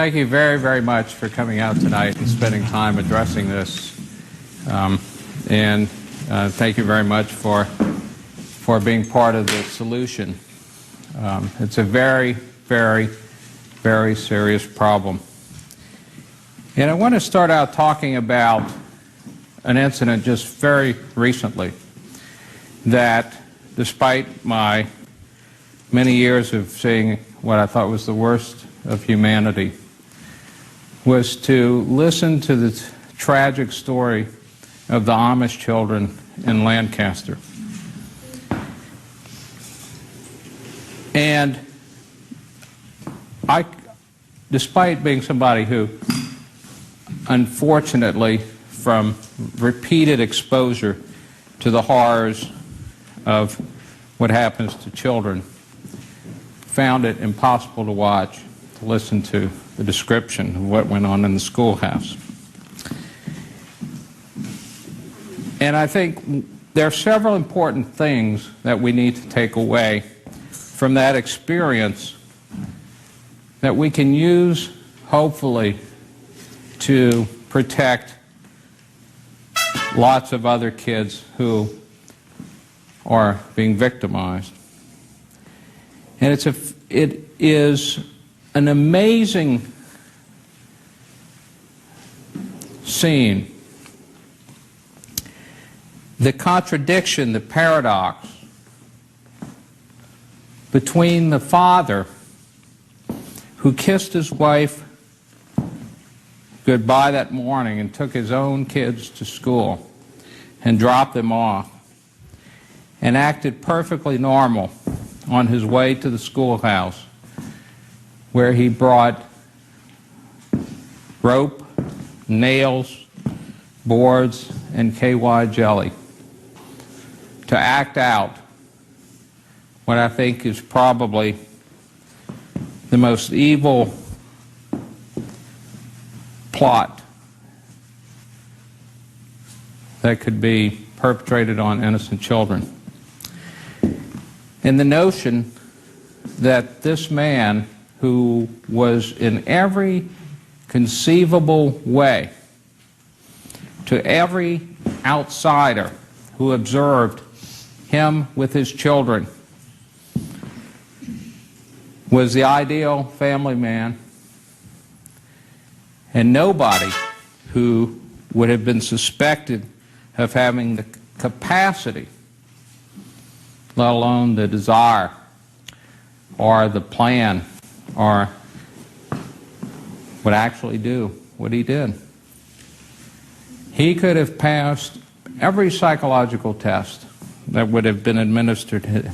thank you very, very much for coming out tonight and spending time addressing this. Thank you very much for being part of the solution. It's a very, very, very serious problem. And I want to start out talking about an incident just very recently that, despite my many years of seeing what I thought was the worst of humanity, was to listen to the tragic story of the Amish children in Lancaster. And despite being somebody who, unfortunately, from repeated exposure to the horrors of what happens to children, found it impossible to watch, to listen to the description of what went on in the schoolhouse. And I think there are several important things that we need to take away from that experience that we can use, hopefully, to protect lots of other kids who are being victimized. And it is an amazing scene. The contradiction, the paradox between the father who kissed his wife goodbye that morning and took his own kids to school and dropped them off and acted perfectly normal on his way to the schoolhouse, where he brought rope, nails, boards, and KY jelly to act out what I think is probably the most evil plot that could be perpetrated on innocent children. And the notion that this man, who was in every conceivable way, to every outsider who observed him with his children, was the ideal family man, and nobody who would have been suspected of having the capacity, let alone the desire or the plan, or would actually do what he did. He could have passed every psychological test that would have been administered to him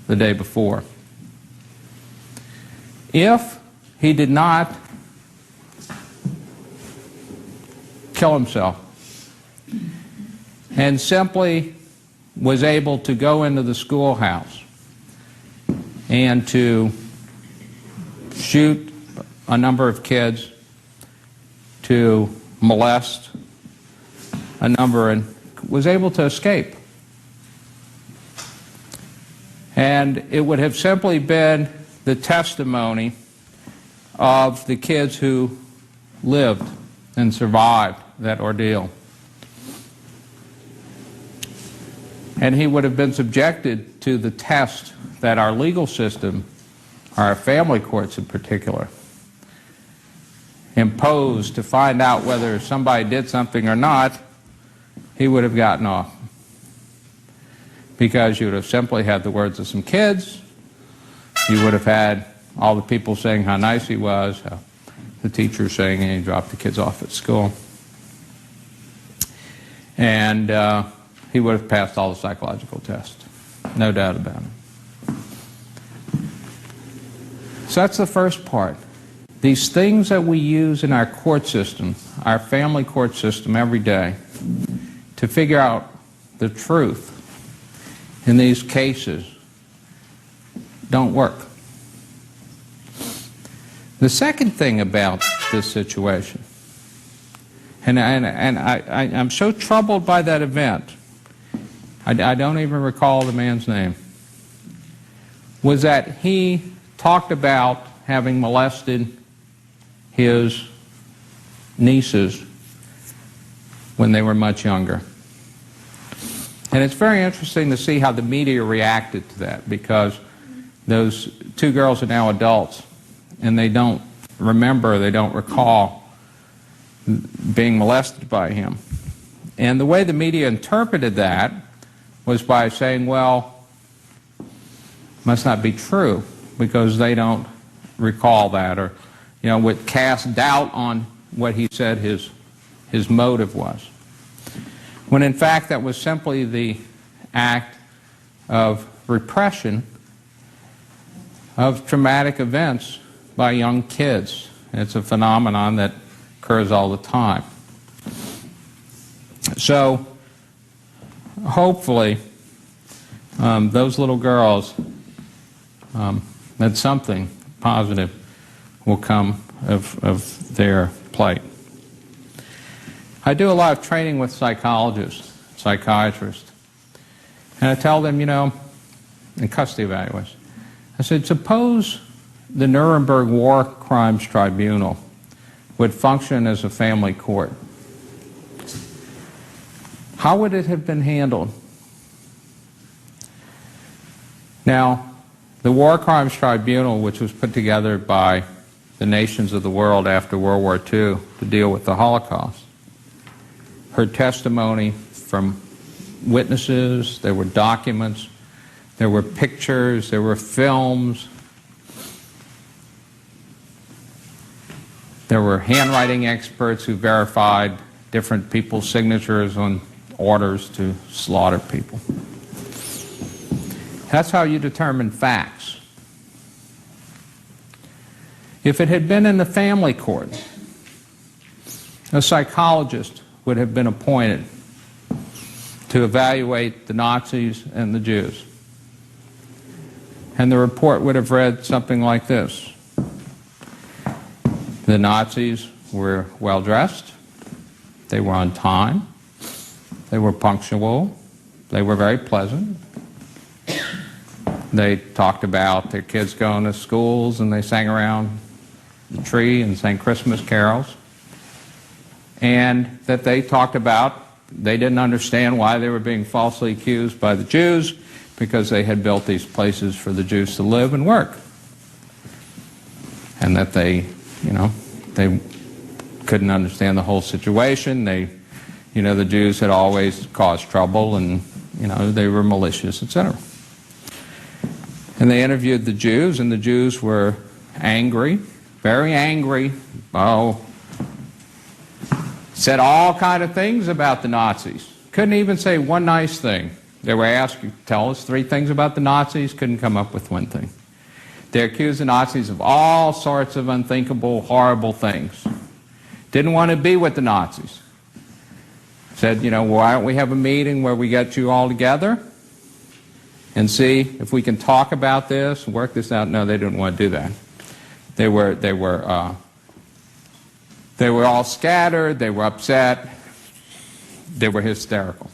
the day before. If he did not kill himself and simply was able to go into the schoolhouse and to shoot a number of kids, to molest a number, and was able to escape. And it would have simply been the testimony of the kids who lived and survived that ordeal. And he would have been subjected to the test that our legal system, our family courts in particular, imposed to find out whether somebody did something or not. He would have gotten off, because you would have simply had the words of some kids. You would have had all the people saying how nice he was, how the teacher saying he dropped the kids off at school. And he would have passed all the psychological tests, no doubt about it. So that's the first part. These things that we use in our court system, our family court system every day, to figure out the truth in these cases, don't work. The second thing about this situation, and I'm so troubled by that event, I don't even recall the man's name, was that he talked about having molested his nieces when they were much younger. And it's very interesting to see how the media reacted to that, because those two girls are now adults, and they don't remember, they don't recall being molested by him. And the way the media interpreted that was by saying, well, must not be true, because they don't recall that, or, you know, would cast doubt on what he said his motive was. When in fact that was simply the act of repression of traumatic events by young kids. It's a phenomenon that occurs all the time. So hopefully those little girls, that something positive will come of their plight. I do a lot of training with psychologists, psychiatrists, and I tell them, you know, in custody evaluations, I said, suppose the Nuremberg War Crimes Tribunal would function as a family court. How would it have been handled? Now, the War Crimes Tribunal, which was put together by the nations of the world after World War II to deal with the Holocaust, heard testimony from witnesses, there were documents, there were pictures, there were films, there were handwriting experts who verified different people's signatures on orders to slaughter people. That's how you determine facts. If it had been in the family court, a psychologist would have been appointed to evaluate the Nazis and the Jews. And the report would have read something like this. The Nazis were well dressed, they were on time, they were punctual, they were very pleasant. They talked about their kids going to schools, and they sang around the tree and sang Christmas carols. And that they talked about, they didn't understand why they were being falsely accused by the Jews, because they had built these places for the Jews to live and work. And that they, you know, they couldn't understand the whole situation. They, you know, the Jews had always caused trouble, and, you know, they were malicious, etc. And they interviewed the Jews, and the Jews were angry, very angry. Oh, said all kind of things about the Nazis. Couldn't even say one nice thing. They were asked, tell us 3 things about the Nazis, couldn't come up with one thing. They accused the Nazis of all sorts of unthinkable, horrible things. Didn't want to be with the Nazis. Said, you know, why don't we have a meeting where we get you all together and see if we can talk about this, work this out? No, they didn't want to do that. They were all scattered, they were upset, they were hysterical.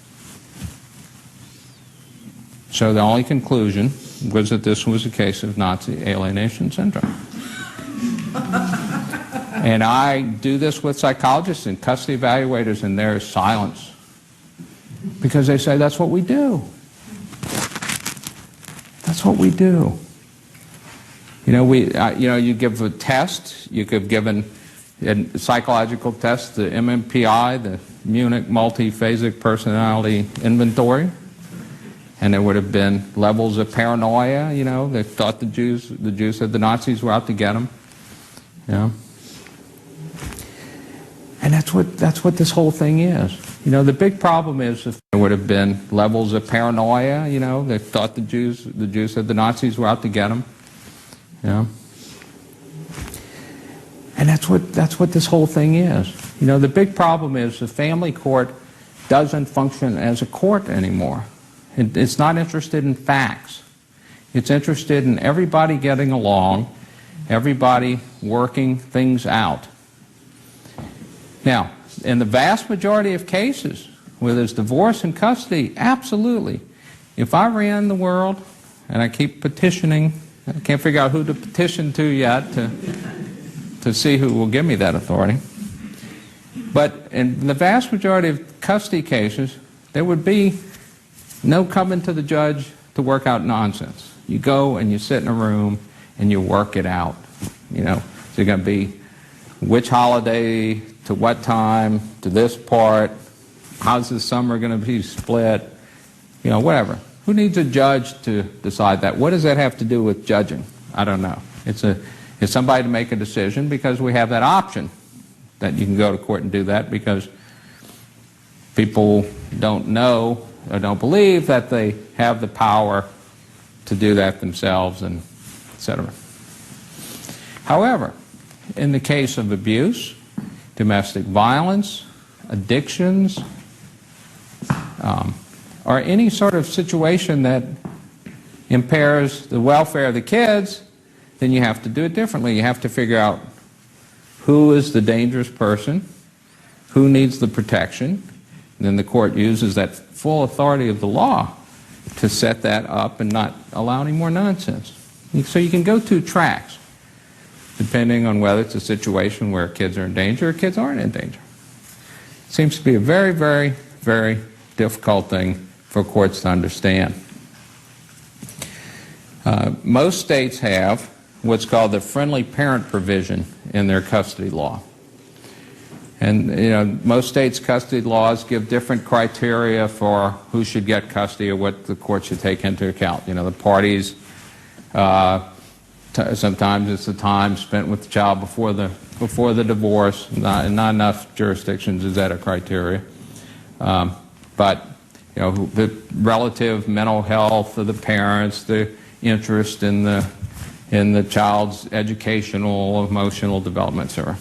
So the only conclusion was that this was a case of Nazi alienation syndrome. And I do this with psychologists and custody evaluators, and there is silence. Because they say, that's what we do. That's what we do. You know, you give a test, you could have given a psychological test, the MMPI, the Munich Multiphasic Personality Inventory, and there would have been levels of paranoia. You know, they thought the Jews said the Nazis were out to get them. You know, and that's what this whole thing is. You know, the big problem is if there would have been levels of paranoia. You know, they thought the Jews said the Nazis were out to get them. You know, and that's what this whole thing is. You know, the big problem is the family court doesn't function as a court anymore. It's not interested in facts. It's interested in everybody getting along, everybody working things out. Now, in the vast majority of cases where there's divorce and custody, absolutely. If I ran the world, and I keep petitioning, I can't figure out who to petition to yet, to see who will give me that authority. But in the vast majority of custody cases, there would be no coming to the judge to work out nonsense. You go and you sit in a room and you work it out. You know, is it going to be which holiday to what time to this part? How's the summer going to be split? You know, whatever. Who needs a judge to decide that? What does that have to do with judging? I don't know. It's somebody to make a decision because we have that option that you can go to court and do that because people don't know or don't believe that they have the power to do that themselves, and etc. However, in the case of abuse, domestic violence, addictions, or any sort of situation that impairs the welfare of the kids, then you have to do it differently. You have to figure out who is the dangerous person, who needs the protection, and then the court uses that full authority of the law to set that up and not allow any more nonsense. So you can go two tracks, depending on whether it's a situation where kids are in danger or kids aren't in danger. It seems to be a very, very, very difficult thing for courts to understand. Most states have what's called the friendly parent provision in their custody law. And you know, most states' custody laws give different criteria for who should get custody or what the court should take into account. You know, the parties, sometimes it's the time spent with the child before the divorce. Not enough jurisdictions is that a criteria. But you know, the relative mental health of the parents, the interest in the child's educational, emotional development, etc.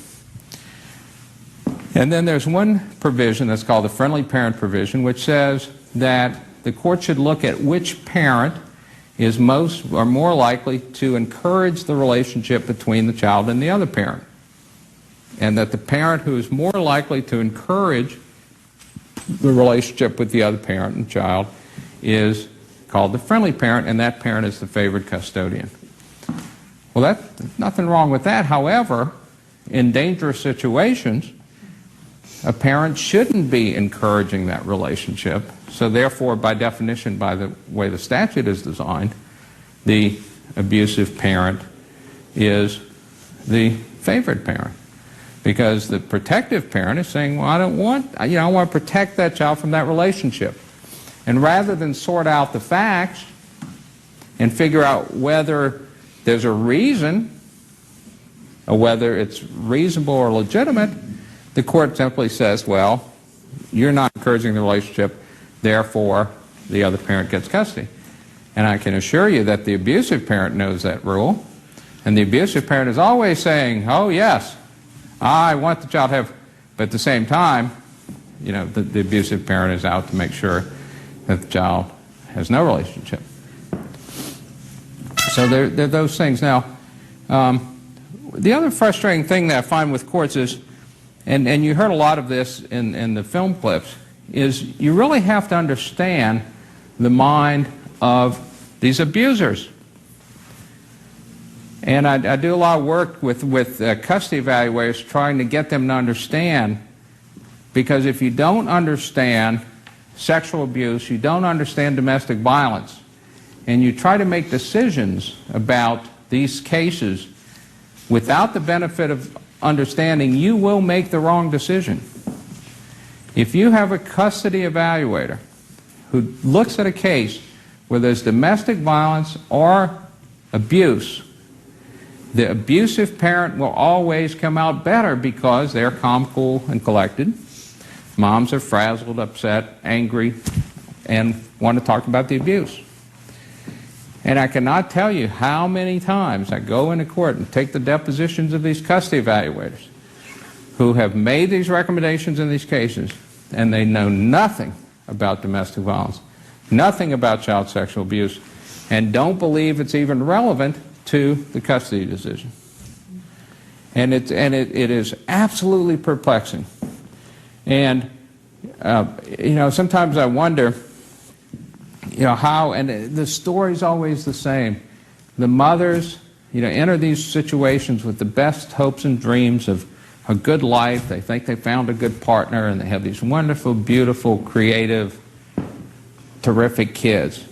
And then there's one provision that's called the friendly parent provision, which says that the court should look at which parent is most or more likely to encourage the relationship between the child and the other parent. And that the parent who is more likely to encourage the relationship with the other parent and child is called the friendly parent, and that parent is the favored custodian. Well, there's nothing wrong with that. However, in dangerous situations, a parent shouldn't be encouraging that relationship. So therefore, by definition, by the way the statute is designed, the abusive parent is the favored parent. Because the protective parent is saying, well, I want to protect that child from that relationship. And rather than sort out the facts and figure out whether there's a reason or whether it's reasonable or legitimate, the court simply says, well, you're not encouraging the relationship, therefore the other parent gets custody. And I can assure you that the abusive parent knows that rule, and the abusive parent is always saying, oh yes, I want the child to have, but at the same time, you know, the abusive parent is out to make sure that the child has no relationship. So there are those things. Now, the other frustrating thing that I find with courts is, and you heard a lot of this in the film clips, is you really have to understand the mind of these abusers. And I do a lot of work with custody evaluators trying to get them to understand, because if you don't understand sexual abuse, you don't understand domestic violence, and you try to make decisions about these cases without the benefit of understanding, you will make the wrong decision. If you have a custody evaluator who looks at a case where there's domestic violence or abuse, the abusive parent will always come out better because they're calm, cool, and collected. Moms are frazzled, upset, angry, and want to talk about the abuse. And I cannot tell you how many times I go into court and take the depositions of these custody evaluators who have made these recommendations in these cases, and they know nothing about domestic violence, nothing about child sexual abuse, and don't believe it's even relevant to the custody decision. And it is absolutely perplexing. And you know, sometimes I wonder, you know, how, and the story's always the same. The mothers enter these situations with the best hopes and dreams of a good life. They think they found a good partner, and they have these wonderful, beautiful, creative, terrific kids.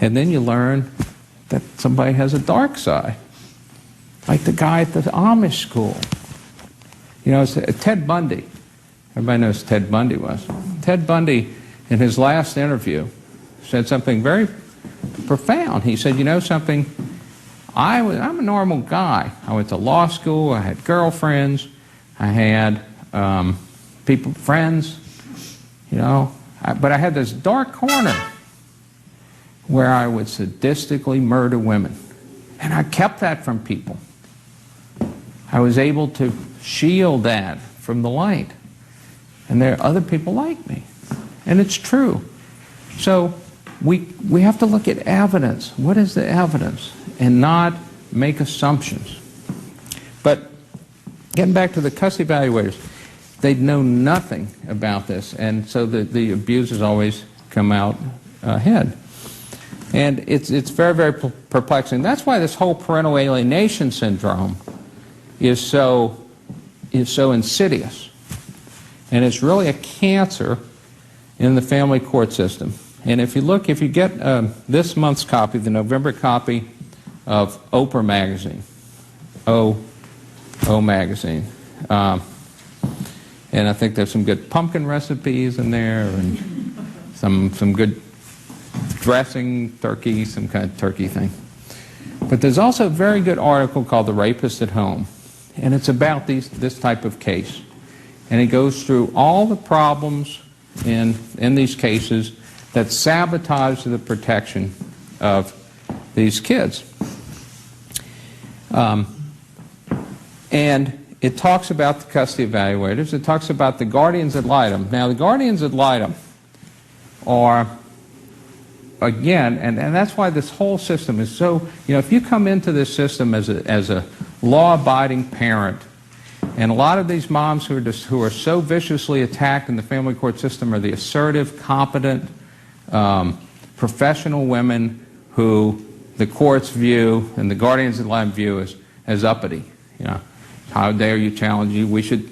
And then you learn that somebody has a dark side, like the guy at the Amish school. It's Ted Bundy. Everybody knows who Ted Bundy was. Ted Bundy, in his last interview, said something very profound. He said, something, I'm a normal guy. I went to law school, I had girlfriends, I had friends, but I had this dark corner where I would sadistically murder women. And I kept that from people. I was able to shield that from the light. And there are other people like me. And it's true. So we have to look at evidence. What is the evidence? And not make assumptions. But getting back to the custody evaluators, they know nothing about this. And so the abusers always come out ahead. And it's very, very perplexing. That's why this whole parental alienation syndrome is so insidious. And it's really a cancer in the family court system. And if you get this month's copy, the November copy of Oprah magazine, O magazine, and I think there's some good pumpkin recipes in there, and some good dressing, turkey, some kind of turkey thing. But there's also a very good article called The Rapist at Home, and it's about this type of case. And it goes through all the problems in these cases that sabotage the protection of these kids. And it talks about the custody evaluators. It talks about the guardians ad litem. Now, the guardians ad litem are, again, and that's why this whole system is so, if you come into this system as a law-abiding parent, and a lot of these moms who are so viciously attacked in the family court system are the assertive, competent, professional women who the courts view and the guardians ad litem view as uppity. How dare you challenge you?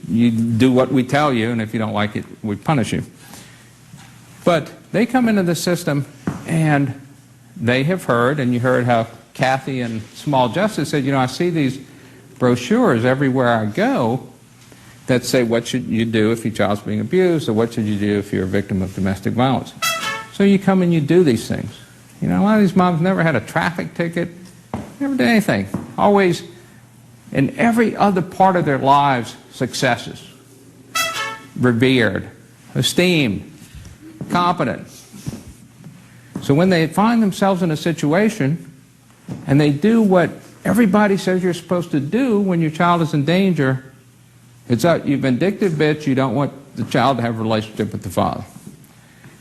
You do what we tell you, and if you don't like it, we punish you. But they come into the system, and they have heard, and you heard how Kathy in Small Justice said, I see these brochures everywhere I go that say what should you do if your child's being abused, or what should you do if you're a victim of domestic violence. So you come and you do these things. A lot of these moms never had a traffic ticket, never did anything. Always, in every other part of their lives, successes. Revered, esteemed, competent. So when they find themselves in a situation and they do what everybody says you're supposed to do when your child is in danger, it's you vindictive bitch, you don't want the child to have a relationship with the father.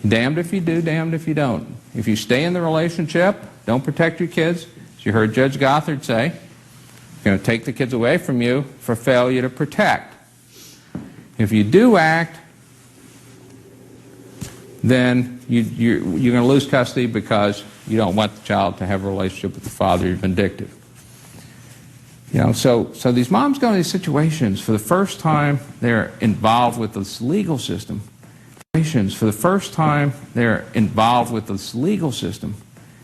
Damned if you do, damned if you don't. If you stay in the relationship, don't protect your kids, as you heard Judge Gothard say, going to take the kids away from you for failure to protect. If you do act, then you're going to lose custody because you don't want the child to have a relationship with the father. You're vindictive. So these moms go into these situations for the first time. They're involved with this legal system. For the first time, they're involved with this legal system.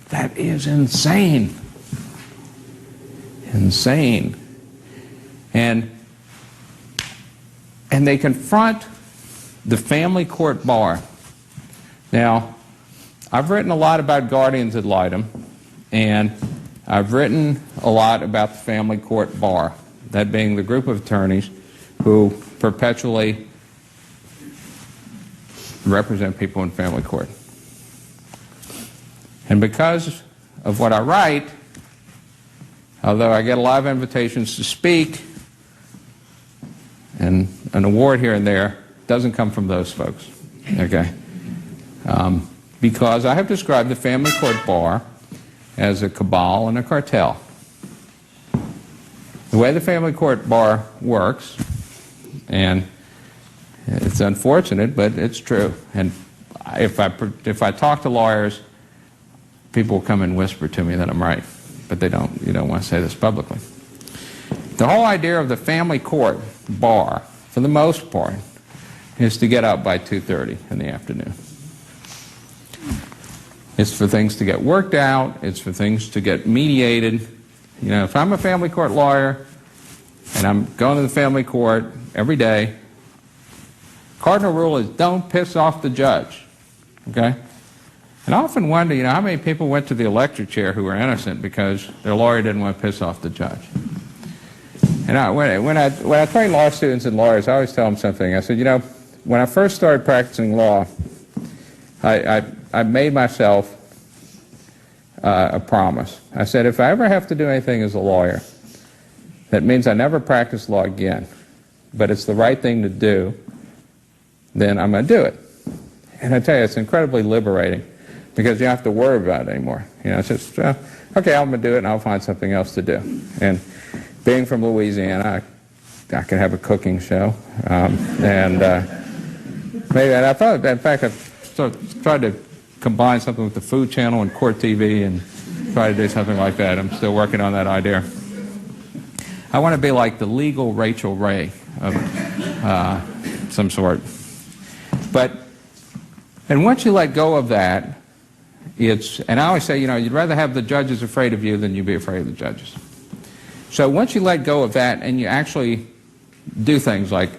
That is insane. Insane. And they confront the family court bar. Now, I've written a lot about guardians ad litem, and I've written a lot about the family court bar, that being the group of attorneys who perpetually represent people in family court. And because of what I write, although I get a lot of invitations to speak, and an award here and there, doesn't come from those folks, okay? Because I have described the family court bar as a cabal and a cartel. The way the family court bar works, and it's unfortunate, but it's true. And if I talk to lawyers, people will come and whisper to me that I'm right. but you don't want to say this publicly. The whole idea of the family court bar, for the most part, is to get out by 2:30 in the afternoon. It's for things to get worked out. It's for things to get mediated. You know, if I'm a family court lawyer and I'm going to the family court every day, cardinal rule is don't piss off the judge, okay? And I often wonder, you know, how many people went to the electric chair who were innocent because their lawyer didn't want to piss off the judge. And when I train law students and lawyers, I always tell them something. I said, you know, when I first started practicing law, I made myself a promise. I said, if I ever have to do anything as a lawyer, that means I never practice law again, but it's the right thing to do, then I'm going to do it. And I tell you, it's incredibly liberating because you don't have to worry about it anymore. You know, it's just, okay, I'm going to do it and I'll find something else to do. And being from Louisiana, I can have a cooking show. Maybe, and I thought, in fact, I've tried to combine something with the Food Channel and Court TV and try to do something like that. I'm still working on that idea. I want to be like the legal Rachel Ray of some sort. And once you let go of that, and I always say, you know, you'd rather have the judges afraid of you than you be afraid of the judges. So once you let go of that and you actually do things like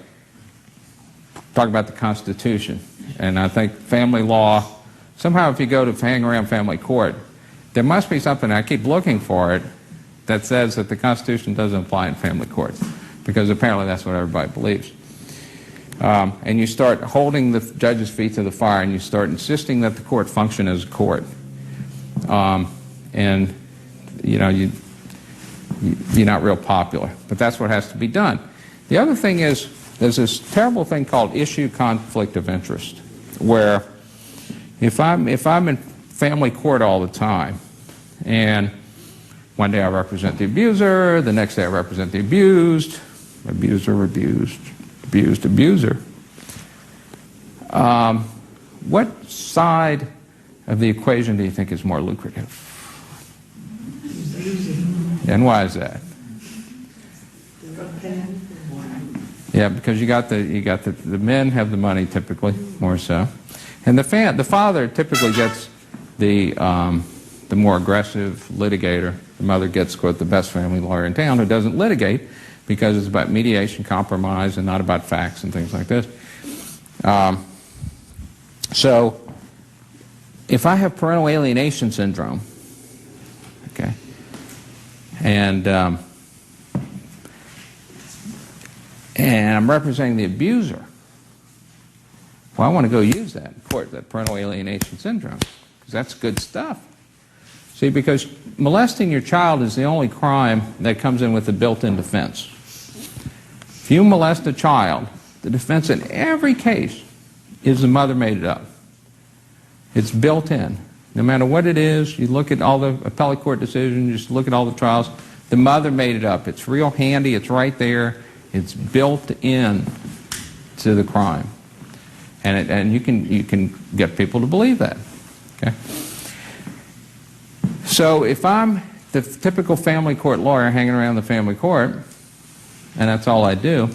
talk about the Constitution, and I think family law, somehow if you go to hang around family court, there must be something, I keep looking for it, that says that the Constitution doesn't apply in family courts, because apparently that's what everybody believes. And you start holding the judge's feet to the fire, and you start insisting that the court function as a court. And, you know, you're not real popular, but that's what has to be done. The other thing is, there's this terrible thing called issue conflict of interest, where if I'm in family court all the time, and one day I represent the abuser, the next day I represent the abused, abuser, abused, abused, abuser. What side of the equation do you think is more lucrative? And why is that? Yeah, because you got the men have the money typically, more so, and the father typically gets the more aggressive litigator. The mother gets, quote, the best family lawyer in town who doesn't litigate because it's about mediation, compromise, and not about facts and things like this. So if I have parental alienation syndrome, okay, and I'm representing the abuser, well, I want to go use that in court, that parental alienation syndrome, because that's good stuff. See, because molesting your child is the only crime that comes in with a built-in defense. If you molest a child, the defense in every case is the mother made it up. It's built in. No matter what it is, you look at all the appellate court decisions, you just look at all the trials, the mother made it up. It's real handy, it's right there, it's built in to the crime. And you can get people to believe that. Okay? So if I'm the typical family court lawyer hanging around the family court, and that's all I do,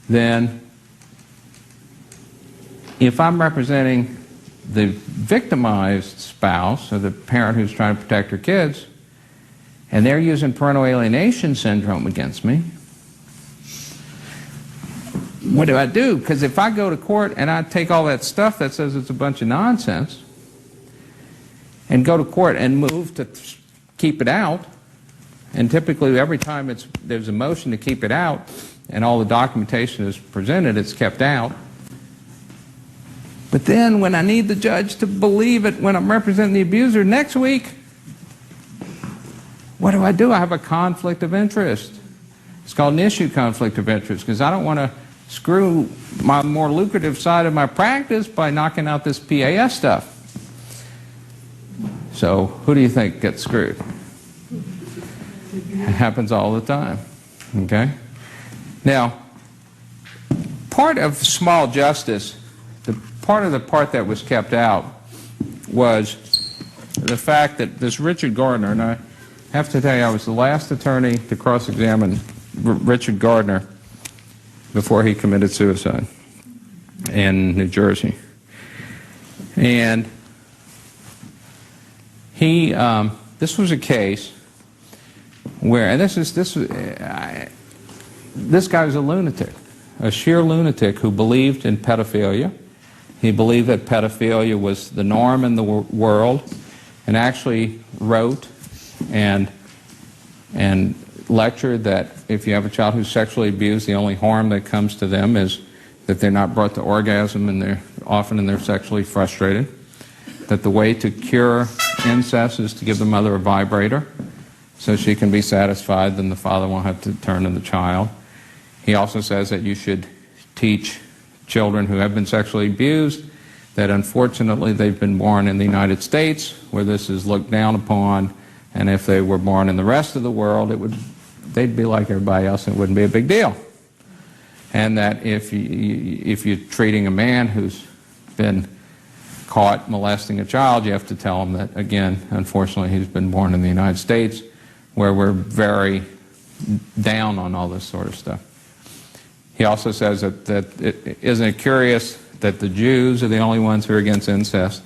then if I'm representing the victimized spouse or the parent who's trying to protect her kids, and they're using parental alienation syndrome against me, what do I do? Because if I go to court and I take all that stuff that says it's a bunch of nonsense and go to court and move to keep it out, and typically every time there's a motion to keep it out and all the documentation is presented, it's kept out. But then when I need the judge to believe it when I'm representing the abuser next week, what do? I have a conflict of interest. It's called an issue conflict of interest, because I don't want to screw my more lucrative side of my practice by knocking out this PAS stuff. So who do you think gets screwed? It happens all the time. Okay? Now, part of small justice, part of the part that was kept out was the fact that this Richard Gardner, and have to tell you, I was the last attorney to cross-examine Richard Gardner before he committed suicide in New Jersey. And he, this was a case where, and this guy was a lunatic, a sheer lunatic who believed in pedophilia. He believed that pedophilia was the norm in the world, and actually wrote and lectured that if you have a child who's sexually abused, the only harm that comes to them is that they're not brought to orgasm and they're sexually frustrated. That the way to cure incest is to give the mother a vibrator so she can be satisfied, then the father won't have to turn to the child. He also says that you should teach children who have been sexually abused that unfortunately they've been born in the United States where this is looked down upon, and if they were born in the rest of the world, they'd be like everybody else and it wouldn't be a big deal. And that if you're treating a man who's been caught molesting a child, you have to tell him that, again, unfortunately, he's been born in the United States, where we're very down on all this sort of stuff. He also says isn't it curious that the Jews are the only ones who are against incest?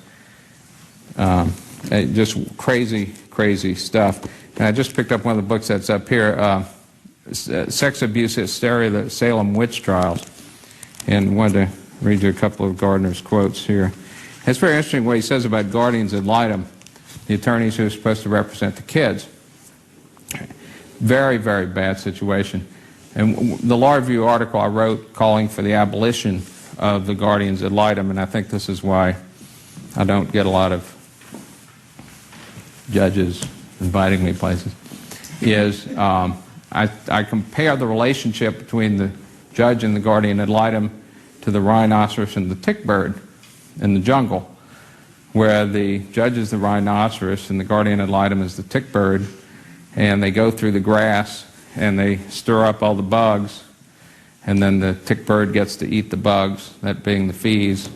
Just crazy, crazy stuff. And I just picked up one of the books that's up here, Sex Abuse Hysteria, the Salem Witch Trials, and wanted to read you a couple of Gardner's quotes here. It's very interesting what he says about guardians ad litem, the attorneys who are supposed to represent the kids. Very, very bad situation. And the Law Review article I wrote calling for the abolition of the guardians ad litem, and I think this is why I don't get a lot of judges inviting me places, is I compare the relationship between the judge and the guardian ad litem to the rhinoceros and the tick bird in the jungle, where the judge is the rhinoceros and the guardian ad litem is the tick bird, and they go through the grass and they stir up all the bugs, and then the tick bird gets to eat the bugs, that being the fees,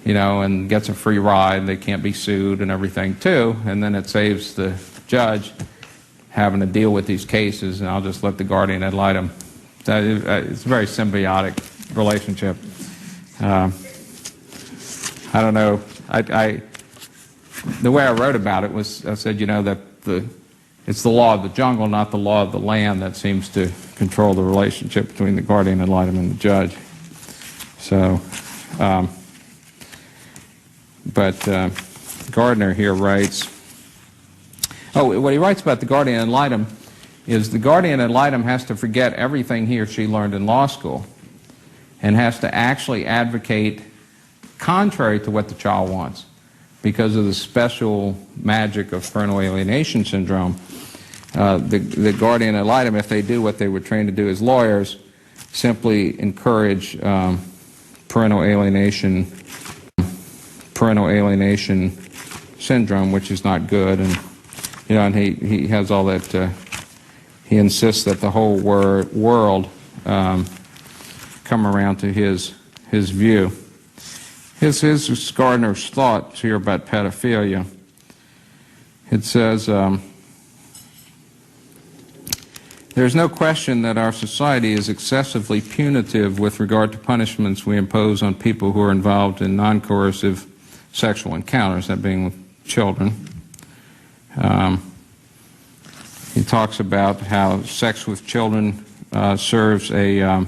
you know, and gets a free ride. They can't be sued and everything too, and then it saves the judge having to deal with these cases, and I'll just let the guardian ad litem. It's a very symbiotic relationship. I don't know. The way I wrote about it was, I said, you know, that it's the law of the jungle, not the law of the land, that seems to control the relationship between the guardian ad litem and the judge. So, Gardner here writes, what he writes about the guardian ad litem is the guardian ad litem has to forget everything he or she learned in law school and has to actually advocate contrary to what the child wants because of the special magic of parental alienation syndrome. The guardian ad litem, if they do what they were trained to do as lawyers, simply encourage parental alienation syndrome, which is not good. And you know, and he has all that. He insists that the whole world come around to his view. Here's Gardner's thoughts here about pedophilia. It says, there's no question that our society is excessively punitive with regard to punishments we impose on people who are involved in non-coercive sexual encounters, that being with children. He talks about how sex with children serves a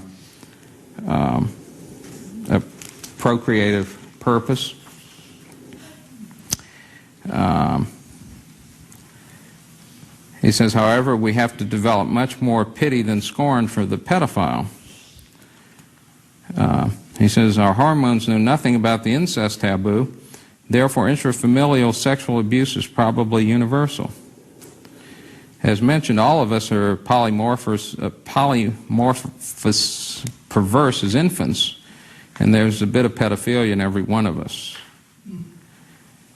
procreative purpose. He says, however, we have to develop much more pity than scorn for the pedophile. He says, our hormones know nothing about the incest taboo, therefore intrafamilial sexual abuse is probably universal. As mentioned, all of us are polymorphous perverse as infants, and there's a bit of pedophilia in every one of us.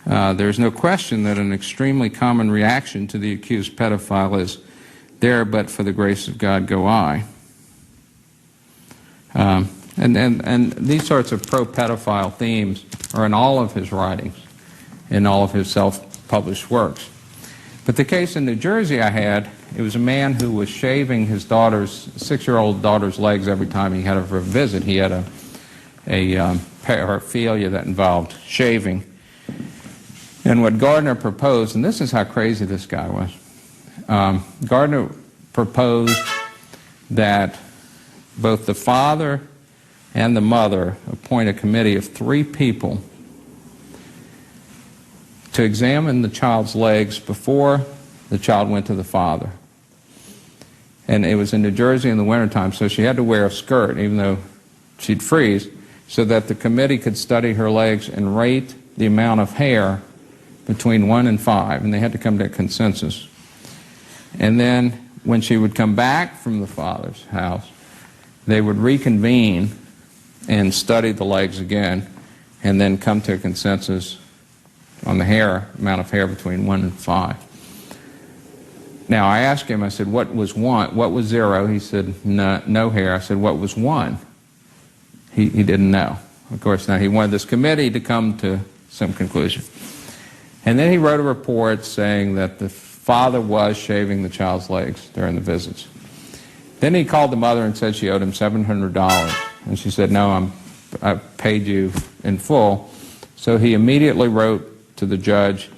There's no question that an extremely common reaction to the accused pedophile is, there but for the grace of God go I. And these sorts of pro-pedophile themes are in all of his writings, in all of his self-published works. But the case in New Jersey I had, it was a man who was shaving his daughter's, 6-year-old daughter's legs every time he had her for a visit. He had a paraphilia that involved shaving. And what Gardner proposed, and this is how crazy this guy was, Gardner proposed that both the father and the mother appoint a committee of 3 people to examine the child's legs before the child went to the father. And it was in New Jersey in the wintertime, so she had to wear a skirt, even though she'd freeze, so that the committee could study her legs and rate the amount of hair between 1 and 5, and they had to come to a consensus. And then when she would come back from the father's house, they would reconvene and study the legs again, and then come to a consensus on the amount of hair between 1 and 5. Now, I asked him, I said, what was 1? What was 0? He said, no hair. I said, what was 1? He didn't know. Of course, now he wanted this committee to come to some conclusion. And then he wrote a report saying that the father was shaving the child's legs during the visits. Then he called the mother and said she owed him $700. And she said, no, I've paid you in full. So he immediately wrote to the judge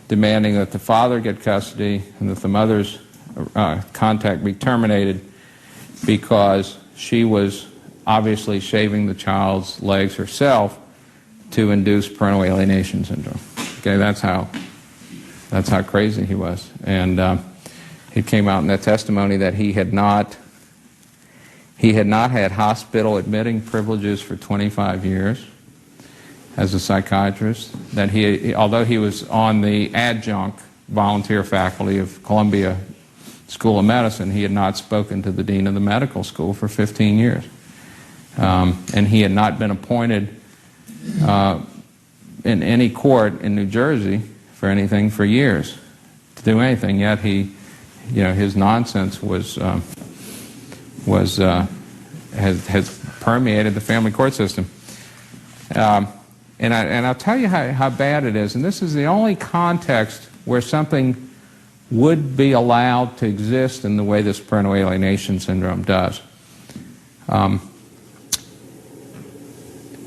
demanding that the father get custody and that the mother's contact be terminated because she was obviously shaving the child's legs herself to induce parental alienation syndrome. Okay, that's how crazy he was. And it came out in that testimony that he had not had hospital admitting privileges for 25 years as a psychiatrist, that although he was on the adjunct volunteer faculty of Columbia School of Medicine, he had not spoken to the dean of the medical school for 15 years. And he had not been appointed in any court in New Jersey for anything for years, to do anything, yet his nonsense has permeated the family court system. And I'll tell you how bad it is, and this is the only context where something would be allowed to exist in the way this parental alienation syndrome does. I'm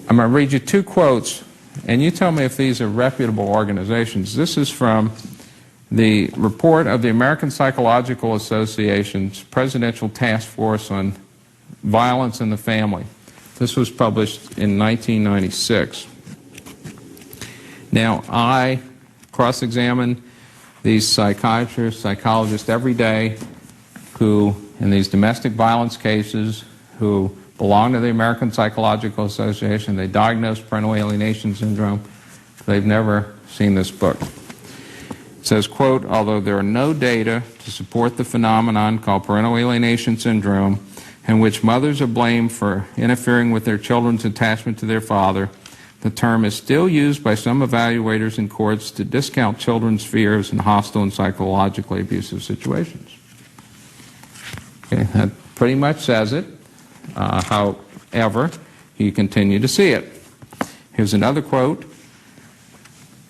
going to read you 2 quotes, and you tell me if these are reputable organizations. This is from the report of the American Psychological Association's Presidential Task Force on Violence in the Family. This was published in 1996. Now, I cross-examine these psychiatrists, psychologists every day who, in these domestic violence cases, who belong to the American Psychological Association. They diagnose parental alienation syndrome. They've never seen this book. It says, quote, although there are no data to support the phenomenon called parental alienation syndrome, in which mothers are blamed for interfering with their children's attachment to their father, the term is still used by some evaluators in courts to discount children's fears in hostile and psychologically abusive situations. Okay, that pretty much says it. However, you continue to see it. Here's another quote.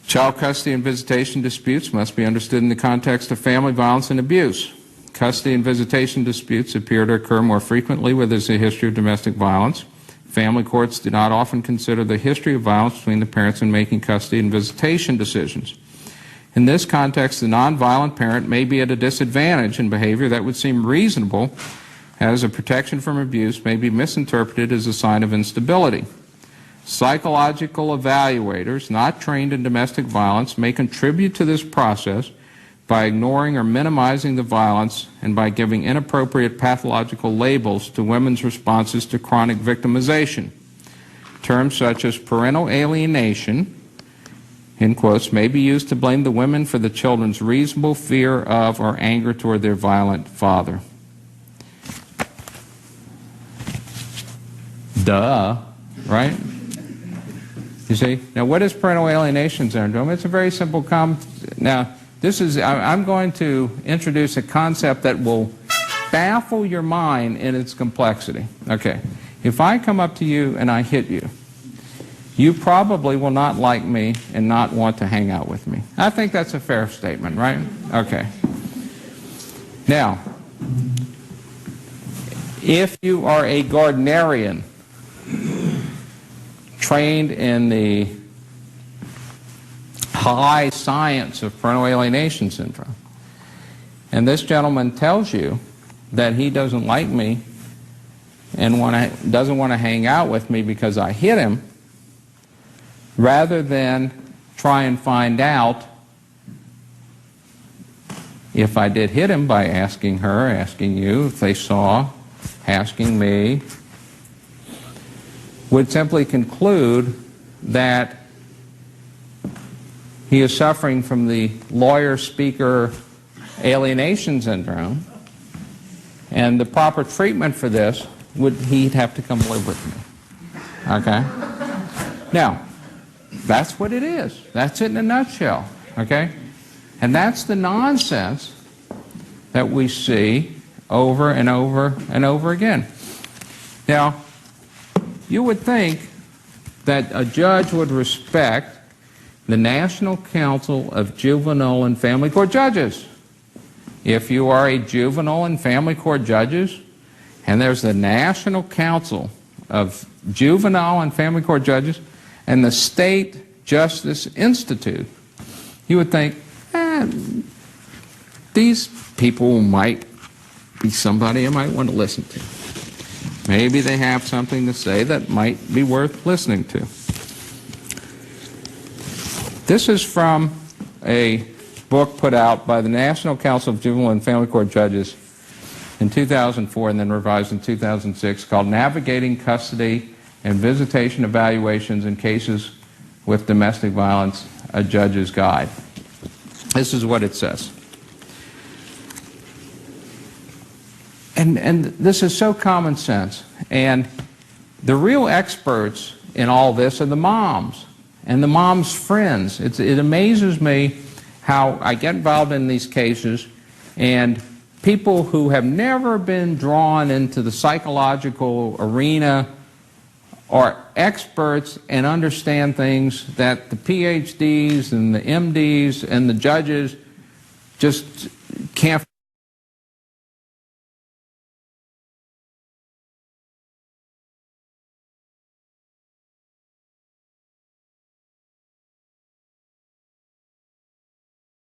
Child custody and visitation disputes must be understood in the context of family violence and abuse. Custody and visitation disputes appear to occur more frequently where there's a history of domestic violence. Family courts do not often consider the history of violence between the parents in making custody and visitation decisions. In this context, the nonviolent parent may be at a disadvantage in behavior that would seem reasonable as a protection from abuse may be misinterpreted as a sign of instability. Psychological evaluators not trained in domestic violence may contribute to this process by ignoring or minimizing the violence and by giving inappropriate pathological labels to women's responses to chronic victimization. Terms such as parental alienation, in quotes, may be used to blame the women for the children's reasonable fear of or anger toward their violent father. Duh, right? You see? Now, what is parental alienation syndrome? It's a very simple Now, I'm going to introduce a concept that will baffle your mind in its complexity. Okay. If I come up to you and I hit you, you probably will not like me and not want to hang out with me. I think that's a fair statement, right? Okay. Now, if you are a Gardnerian, trained in the high science of parental alienation syndrome, and this gentleman tells you that he doesn't like me and doesn't want to hang out with me because I hit him, rather than try and find out if I did hit him by asking her, asking you, if they saw, asking me, would simply conclude that he is suffering from the lawyer-speaker alienation syndrome, and the proper treatment for this would he'd have to come live with me. Okay? Now, that's what it is. That's it in a nutshell. Okay? And that's the nonsense that we see over and over and over again. Now, you would think that a judge would respect the National Council of Juvenile and Family Court Judges. If you are a juvenile and family court judges, and there's the National Council of Juvenile and Family Court Judges and the State Justice Institute, you would think, these people might be somebody I might want to listen to. Maybe they have something to say that might be worth listening to. This is from a book put out by the National Council of Juvenile and Family Court Judges in 2004 and then revised in 2006, called Navigating Custody and Visitation Evaluations in Cases with Domestic Violence, a Judge's Guide. This is what it says. And this is so common sense. And the real experts in all this are the moms and the moms' friends. It amazes me how I get involved in these cases, and people who have never been drawn into the psychological arena are experts and understand things that the PhDs and the MDs and the judges just can't